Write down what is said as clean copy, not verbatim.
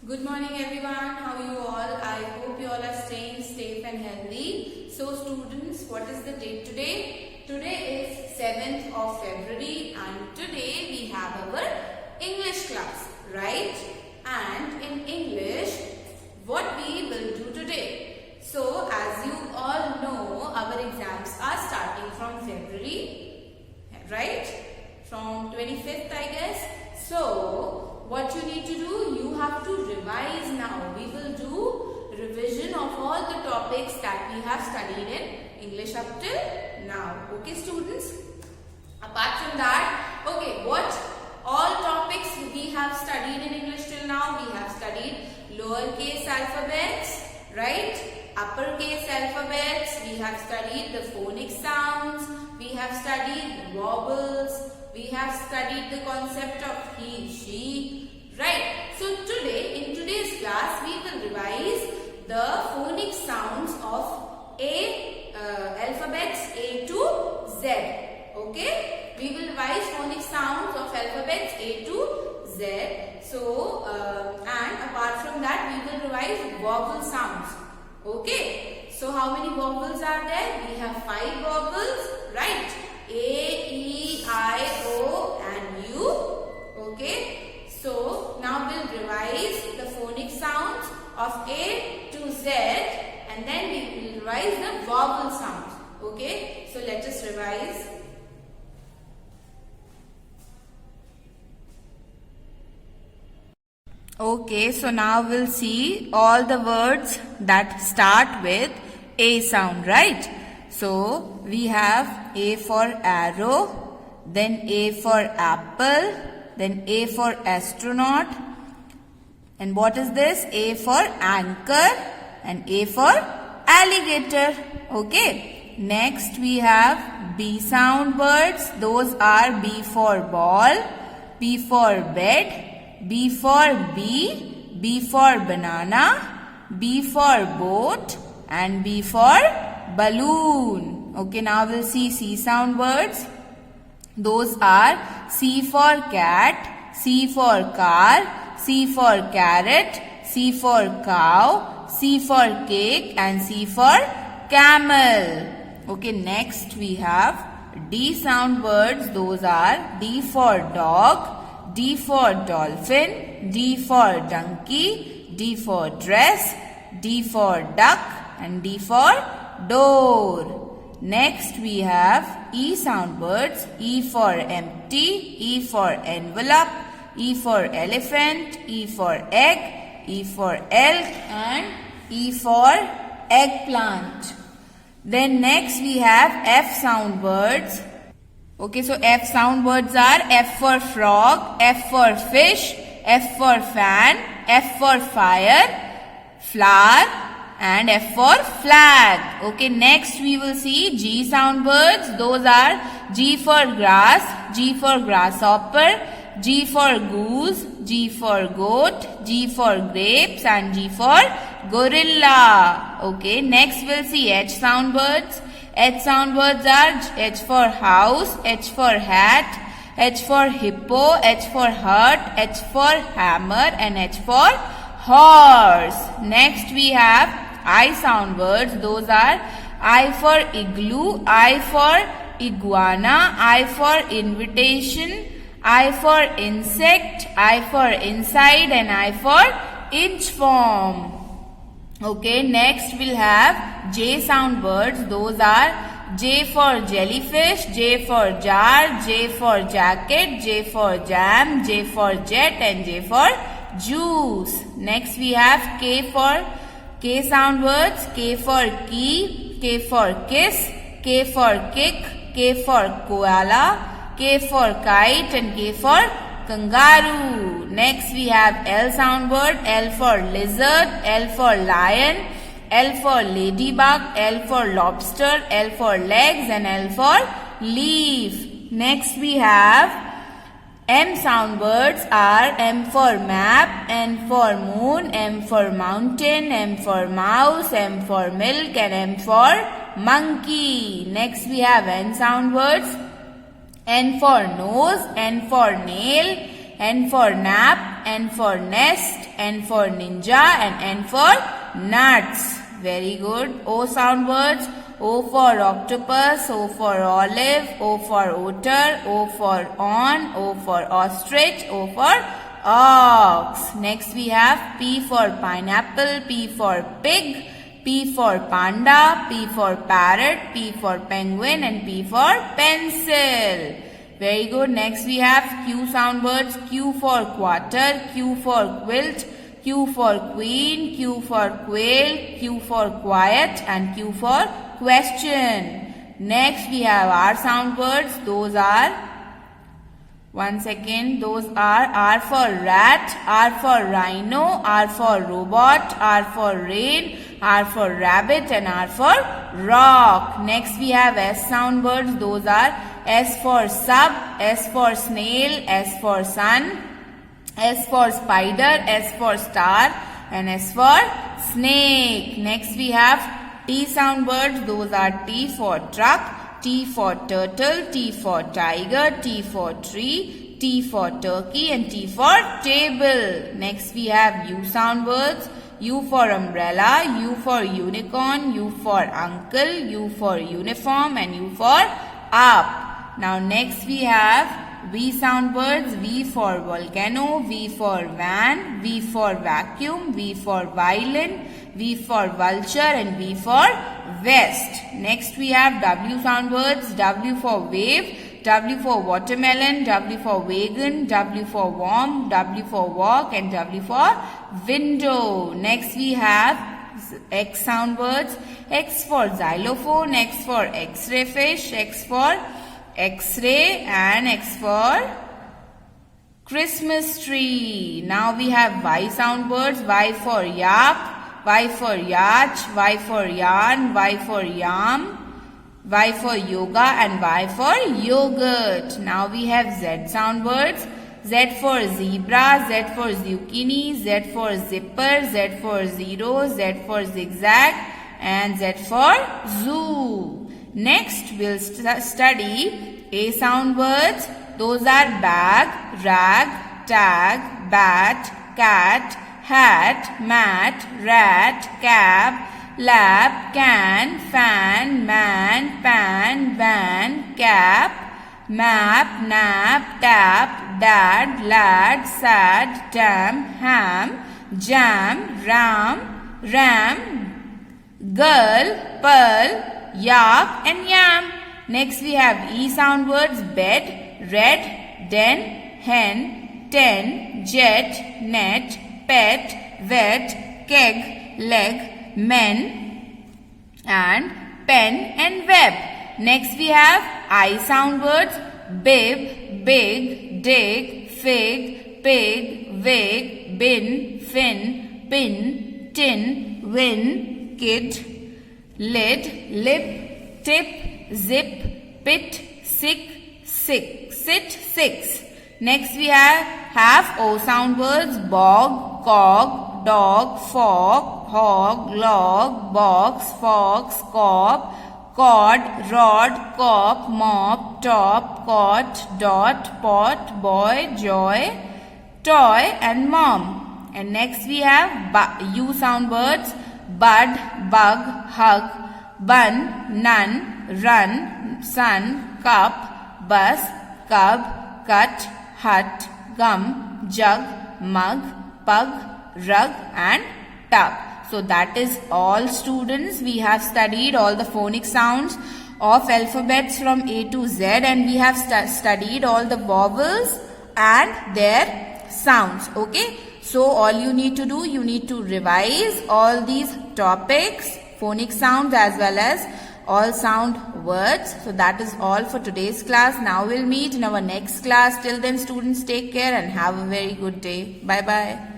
Good morning everyone, how are you all? I hope you all are staying safe and healthy. So students, what is the date today? Today is 7th of February and today we have our English class, right? And in English, what we will do today? So as you all know, our exams are starting from February, right? From 25th I guess. So what you need to do, you have to revise now. We will do revision of all the topics that we have studied in English up till now. Okay students? Apart from that, okay, what all topics we have studied in English till now? We have studied lowercase alphabets, right? Uppercase alphabets. We have studied the phonic sounds. We have studied vowels. We have studied the concept of he, she, right? So today, in today's class, we will revise the phonic sounds of alphabets A to Z. Okay? We will revise phonic sounds of alphabets A to Z. So, and apart from that, we will revise vowel sounds. Okay? So, how many vowels are there? We have 5 vowels, right? A, E, I, O and U. Okay. So now we'll revise the phonic sounds of A to Z and then we will revise the vowel sounds. Okay. So let us revise. Okay. So now we'll see all the words that start with A sound, right? So, we have A for arrow, then A for apple, then A for astronaut. And what is this? A for anchor and A for alligator. Okay. Next, we have B sound words. Those are B for ball, B for bed, B for bee, B for banana, B for boat and B for balloon. Okay, now we'll see C sound words. Those are C for cat, C for car, C for carrot, C for cow, C for cake and C for camel. Okay, next we have D sound words. Those are D for dog, D for dolphin, D for donkey, D for dress, D for duck and D for door. Next we have E sound words. E for empty, E for envelope, E for elephant, E for egg, E for elk and E for eggplant. Then next we have F sound words. Okay, so F sound words are F for frog, F for fish, F for fan, F for fire, flower and F for flag. Okay, next we will see G sound words. Those are G for grass, G for grasshopper, G for goose, G for goat, G for grapes and G for gorilla. Okay, next we'll see H sound words. H sound words are H for house, H for hat, H for hippo, H for hut, H for hammer and H for horse. Next we have I sound words. Those are I for igloo, I for iguana, I for invitation, I for insect, I for inside and I for inch form. Okay, next we'll have J sound words. Those are J for jellyfish, J for jar, J for jacket, J for jam, J for jet and J for juice. Next we have K for K sound words. K for key, K for kiss, K for kick, K for koala, K for kite and K for kangaroo. Next we have L sound word. L for lizard, L for lion, L for ladybug, L for lobster, L for legs and L for leaf. Next we have M sound words are M for map, N for moon, M for mountain, M for mouse, M for milk and M for monkey. Next we have N sound words. N for nose, N for nail, N for nap, N for nest, N for ninja, and N for nuts. Very good. O sound words. O for octopus, O for olive, O for otter, O for on, O for ostrich, O for ox. Next we have P for pineapple, P for pig, P for panda, P for parrot, P for penguin, and P for pencil. Very good. Next we have Q sound words. Q for quarter, Q for quilt, Q for queen, Q for quail, Q for quiet, and Q for question. Next we have R sound words. Those are, one second, those are R for rat, R for rhino, R for robot, R for rain, R for rabbit, and R for rock. Next we have S sound words. Those are S for sub, S for snail, S for sun, S for spider, S for star, and S for snake. Next we have T sound words. Those are T for truck, T for turtle, T for tiger, T for tree, T for turkey, and T for table. Next we have U sound words. U for umbrella, U for unicorn, U for uncle, U for uniform, and U for up. Now next we have V sound words. V for volcano, V for van, V for vacuum, V for violin, V for vulture, and V for vest. Next we have W sound words. W for wave, W for watermelon, W for wagon, W for warm, W for walk, and W for window. Next we have X sound words. X for xylophone, X for X-ray fish, X for X-ray, and X for Christmas tree. Now we have Y sound words. Y for yak, Y for yacht, Y for yarn, Y for yam, Y for yoga, and Y for yogurt. Now we have Z sound words. Z for zebra, Z for zucchini, Z for zipper, Z for zero, Z for zigzag, and Z for zoo. Next we'll study A sound words. Those are bag, rag, tag, bat, cat, hat, mat, rat, cab, lap, can, fan, man, pan, van, cap, map, nap, tap, dad, lad, sad, dam, ham, jam, ram, girl, pearl, yak, and yam. Next we have E sound words. Bed, red, den, hen, ten, jet, net, pet, wet, keg, leg, men, and pen, and web. Next we have I sound words. Bib, big, dig, fig, pig, wig, bin, fin, pin, tin, win, kid, lid, lip, tip, zip, pit, sick, sit, six. Next we have O sound words. Bog, cog, dog, fog, hog, log, box, fox, cob, cod, rod, cop, mop, top, cot, dot, pot, boy, joy, toy, and mom. And next we have U sound words. Bud, bug, hug, bun, nun, run, sun, cup, bus, cub, cut, hut, gum, jug, mug, pug, rug, and tub. So that is all, students. We have studied all the phonic sounds of alphabets from A to Z, and we have studied all the vowels and their sounds. Okay. So all you need to do, you need to revise all these topics, phonic sounds as well as all sound words. So that is all for today's class. Now we'll meet in our next class. Till then, students, take care and have a very good day. Bye-bye.